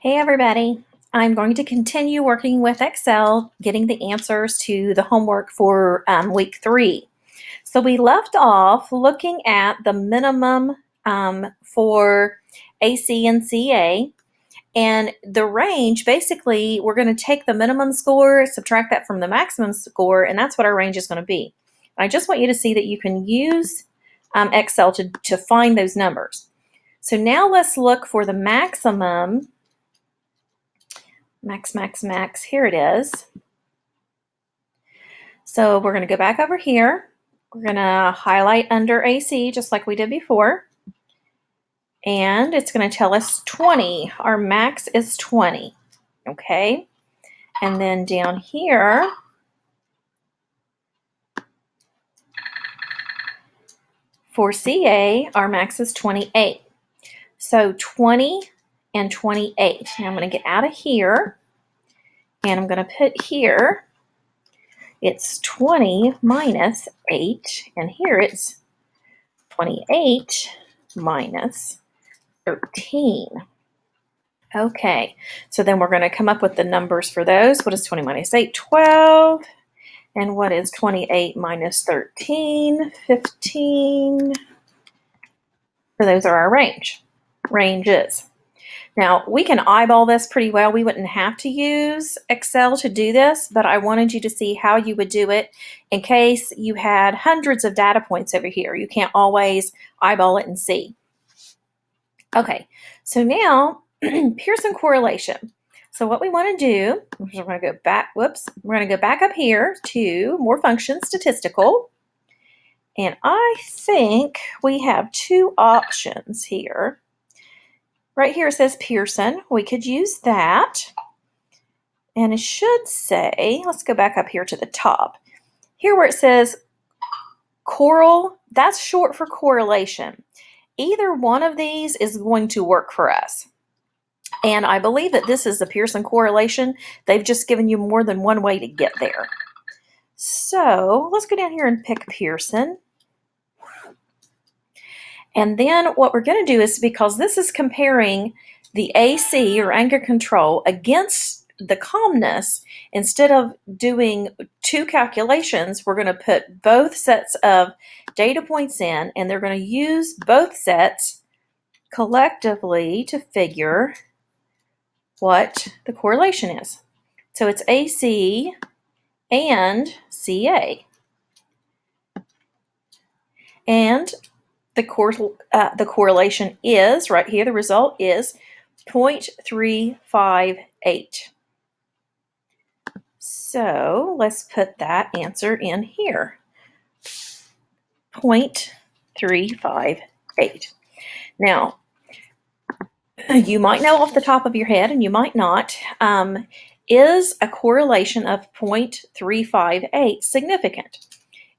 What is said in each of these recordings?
Hey everybody, I'm going to continue working with Excel, getting the answers to the homework for week 3. So we left off looking at the minimum for AC and CA, and the range. Basically we're going to take the minimum score, subtract that from the maximum score, and that's what our range is going to be. I just want you to see that you can use Excel to find those numbers. So now let's look for the maximum. Max, here it is. So we're going to go back over here. We're going to highlight under AC just like we did before. And it's going to tell us 20. Our max is 20. Okay. And then down here, for CA, our max is 28. So 20 and 28. Now I'm going to get out of here. And I'm going to put here, it's 20 minus 8, and here it's 28 minus 13. Okay, so then we're going to come up with the numbers for those. What is 20 minus 8? 12. And what is 28 minus 13? 15. So those are our ranges. Now, we can eyeball this pretty well. We wouldn't have to use Excel to do this, but I wanted you to see how you would do it in case you had hundreds of data points over here. You can't always eyeball it and see. Okay, so now Pearson correlation. So what we want to do, we're going to go back, we're going to go back up here to more function, statistical. And I think we have two options here. Right here it says Pearson. We could use that. And it should say, let's go back up here to the top. Here where it says Coral, that's short for correlation. Either one of these is going to work for us. And I believe that this is the Pearson correlation. They've just given you more than one way to get there. So let's go down here and pick Pearson. And then what we're going to do is, because this is comparing the AC or anger control against the calmness, instead of doing two calculations, we're going to put both sets of data points in, and they're going to use both sets collectively to figure what the correlation is. So it's AC and CA. And the correlation is, right here, the result is 0.358. So let's put that answer in here, 0.358. Now, you might know off the top of your head, and you might not, is a correlation of 0.358 significant?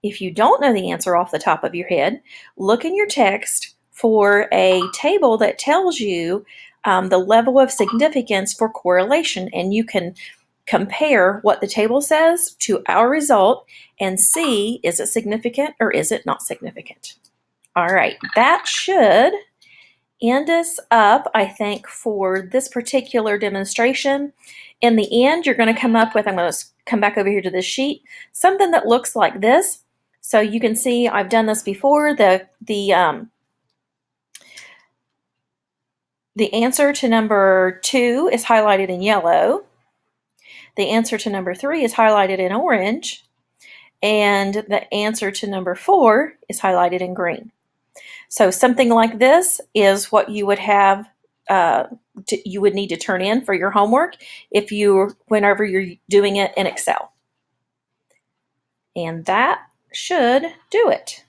If you don't know the answer off the top of your head, look in your text for a table that tells you the level of significance for correlation, and you can compare what the table says to our result and see, is it significant or is it not significant? All right, that should end us up, I think, for this particular demonstration. In the end, you're going to come up with, I'm going to come back over here to this sheet, something that looks like this. So you can see I've done this before. The answer to number 2 is highlighted in yellow. The answer to number 3 is highlighted in orange. And the answer to number 4 is highlighted in green. So something like this is what you would have, you would need to turn in for your homework whenever you're doing it in Excel. And that should do it.